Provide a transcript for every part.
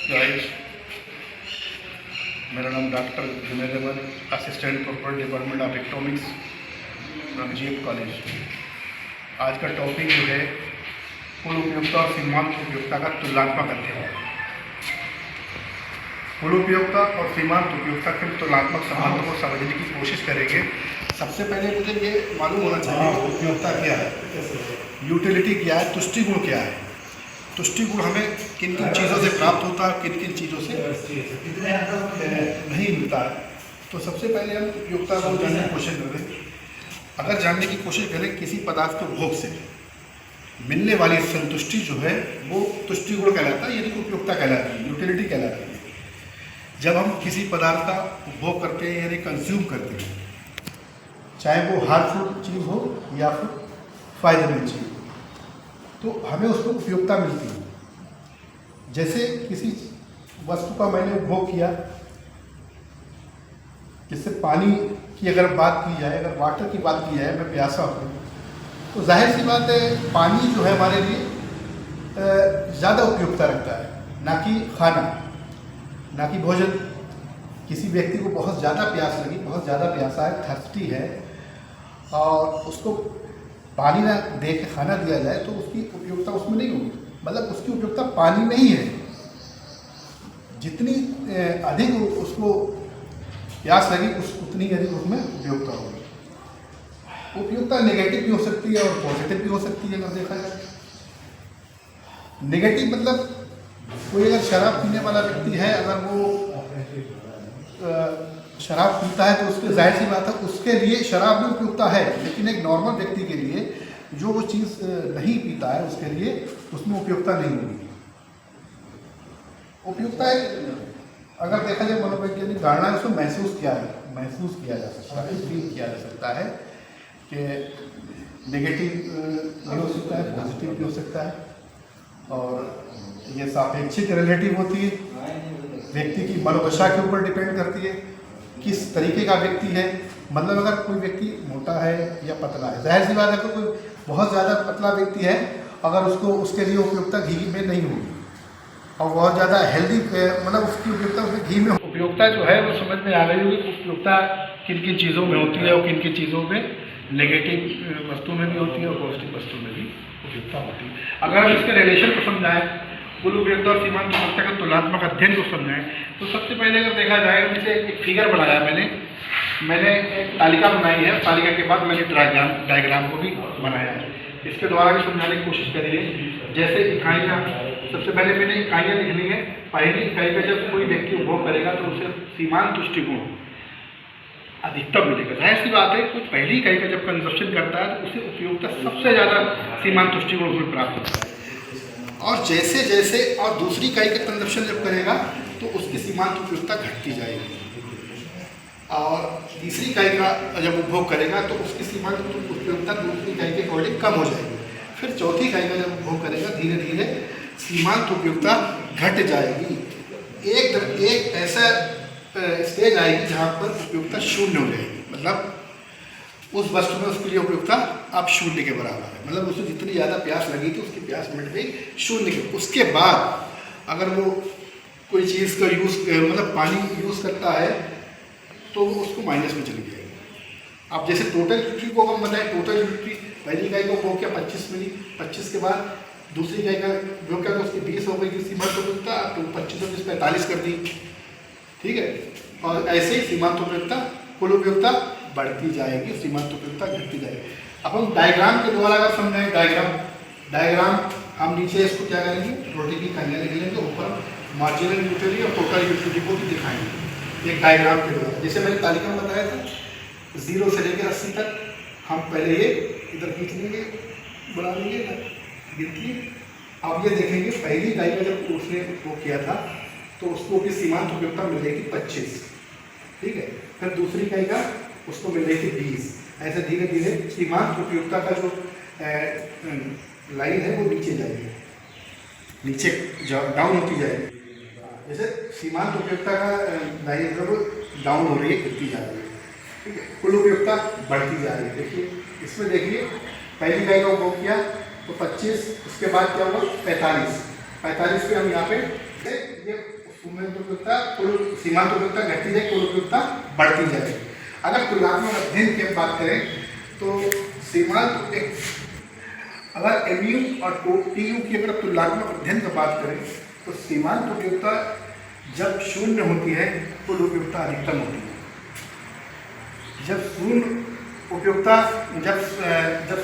Guys, मेरा नाम doctor Junaid Ahmad, assistant professor department of economics, Ranjit college. आज का टॉपिक जो है कुल उपयोगिता और सीमांत उपयोगिता का तुलनात्मक अध्ययन। कुल उपयोगिता और सीमांत उपयोगिता के तुलनात्मक संबंधों को समझने की कोशिश करेंगे। सबसे पहले मुझे ये मालूम होना चाहिए कि उपयोगिता क्या है, यूटिलिटी क्या है, तुष्टिगुण क्या है। तुष्टिगुण हमें किन किन चीज़ों से प्राप्त होता है, किन किन चीज़ों से नहीं मिलता है। तो सबसे पहले हम उपयोगिता को जानने की कोशिश करें। अगर जानने की कोशिश करें किसी पदार्थ के उपभोग से मिलने वाली संतुष्टि जो है वो तुष्टिगुण कहलाता है, यानी उपयोगिता कहलाती है, यूटिलिटी कहलाती है। जब हम किसी पदार्थ का उपभोग करते हैं यानी कंज्यूम करते हैं, चाहे वो हार्मफुल चीज़ हो या फिर फायदेमंद चीज़, तो हमें उसमें उपयोगिता मिलती है। जैसे किसी वस्तु का मैंने उपभोग किया, जैसे पानी की अगर बात की जाए, अगर वाटर की बात की जाए, मैं प्यासा हूँ, तो जाहिर सी बात है पानी जो है हमारे लिए ज़्यादा उपयोगिता रखता है, ना कि खाना, ना कि भोजन। किसी व्यक्ति को बहुत ज़्यादा प्यास लगी, बहुत ज़्यादा प्यासा है, थर्स्टी है, और उसको पानी ना दे के खाना दिया जाए तो उसकी उपयोगिता उसमें नहीं होगी। मतलब उसकी उपयोगिता पानी में ही है। जितनी अधिक उसको प्यास लगी उतनी अधिक उसमें उपयोगिता होगी। उपयोगिता नेगेटिव भी हो सकती है और पॉजिटिव भी हो सकती है। अगर देखा जाए नेगेटिव मतलब कोई अगर शराब पीने वाला व्यक्ति है, अगर वो शराब पीता है तो उसके जाहिर सी बात है उसके लिए शराब भी उपयोगिता है, लेकिन एक नॉर्मल व्यक्ति के लिए जो वो चीज़ नहीं पीता है उसके लिए उसमें उपयोगिता नहीं होगी। उपयोगिता अगर देखा जाए मनोवैज्ञानिक धारणा है, उसको महसूस किया जा सकता है, फील किया जा सकता है कि नेगेटिव भी हो सकता है, पॉजिटिव भी हो सकता है, और ये सापेक्षिक रिलेटिव होती है, व्यक्ति की मनोदशा के ऊपर डिपेंड करती है, किस तरीके का व्यक्ति है। मतलब अगर कोई व्यक्ति मोटा है या पतला है, जाहिर सी बात है कोई बहुत ज़्यादा पतला व्यक्ति है, अगर उसके लिए उपयोगिता घी में नहीं होगी, और बहुत ज़्यादा हेल्दी मतलब उसकी उपयोगिता उसमें घी में। उपयोगिता जो है वो समझ में आ गई होगी। उपयोगिता किन किन चीज़ों में होती है और किन किन चीज़ों में नेगेटिव वस्तु में भी होती है और पॉजिटिव वस्तु में भी उपयोगिता होती है। अगर हम इसके रिलेशन को समझाएं, कुल उपयोगिता और सीमांत उपयोगिता का तुलनात्मक अध्ययन को समझाएं, तो सबसे पहले अगर देखा जाए, जैसे एक फिगर बनाया मैंने एक तालिका बनाई है, तालिका के बाद मैंने डायग्राम को भी बनाया है। इसके द्वारा भी समझाने की कोशिश करिए। जैसे इकाइयाँ, सबसे पहले मैंने इकाइयाँ लिख ली है। पहली इकाई का जब कोई व्यक्ति उपभोग करेगा तो उसे सीमांत तुष्टिगुण अधिकतम मिलेगा। जाहिर सी बात है कोई पहली इकाई का जब कंजप्शन करता है तो उसे उपयोगिता सबसे ज़्यादा सीमांत तुष्टिगुण उसमें प्राप्त होता है, और जैसे जैसे और दूसरी इकाई का कंजप्शन जब करेगा तो उसकी सीमांत उपयोगिता घटती जाएगी, और तीसरी इकाई का जब उपभोग करेगा तो उसकी सीमांत उपयोगिता दूसरी इकाई के अकॉर्डिंग कम हो जाएगी। फिर चौथी इकाई का जब उपभोग करेगा धीरे धीरे सीमांत उपयोगिता घट जाएगी। एक ऐसा स्टेज आएगी जहाँ पर उपयोगिता शून्य हो जाएगी। मतलब उस वस्तु में उसके लिए उपयोगिता अब शून्य के बराबर है। मतलब उसको जितनी ज़्यादा प्यास लगी थी उसकी प्यास मिट गई शून्य के। उसके बाद अगर वो कोई चीज़ का यूज़ मतलब पानी यूज़ करता है तो उसको माइनस में चली जाएगी। अब जैसे टोटल यूटिलिटी को हम बताएं, टोटल यूटिलिटी पहली इकाई का उपभोग किया 25 मिली, 25 के बाद दूसरी इकाई का उपभोग किया तो उसकी 20 हो गई थी सीमांत उपयोगिता, तो 25 और 45 कर दी, ठीक है। और ऐसे ही सीमांत उपयोगिता कुल उपयोगिता बढ़ती जाएगी, सीमांत उपयोगिता घटती जाएगी। अब हम डायग्राम के द्वारा अगर समझें, डायग्राम हम नीचे इसको क्या करेंगे, रोटी की इकाइयाँ लिख लेंगे, ऊपर मार्जिनल यूटिलिटी और टोटल यूटिलिटी को भी दिखाएंगे एक डायग्राम के द्वारा। जैसे मैंने तालिका में बताया था 0 से लेकर 80 तक हम पहले ये इधर खींच लेंगे, बना लेंगे गिनती। अब ये देखेंगे पहली इकाई का जब उसने वो किया था तो उसको की सीमांत उपयोगिता मिल रही थी 25, ठीक है। फिर दूसरी इकाई का उसको मिल रही थी 20। ऐसे धीरे धीरे सीमांत उपयोगिता का जो लाइन है वो नीचे जाएगी, नीचे डाउन होती जाएगी। जैसे सीमांत उपयोगिता का लाइन जब डाउन हो रही है, गिरती जा रही है, ठीक है। कुल उपयोगिता बढ़ती जा रही है। देखिए इसमें देखिए पहली इकाई का उपभोग किया तो 25, उसके बाद क्या हुआ 45 पे हम यहाँ पे ये सीमांत उपयोगिता घटती जाए, कुल उपयोगिता बढ़ती जाए। अगर तुलनात्मक अध्ययन की हम बात करें तो सीमांत अगर एमयू और टीयू की अगर तुलनात्मक अध्ययन की बात करें तो सीमांत उपयोगिता जब शून्य होती है कुल उपयोगिता अधिकतम होती है। जब शून्य उपयोगिता जब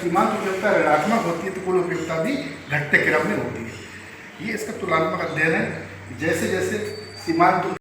सीमांत उपयोगिता ऋणात्मक होती है तो कुल उपयोगिता भी घटते क्रम में होती है। ये इसका तुलनात्मक अध्ययन है। जैसे जैसे सीमांत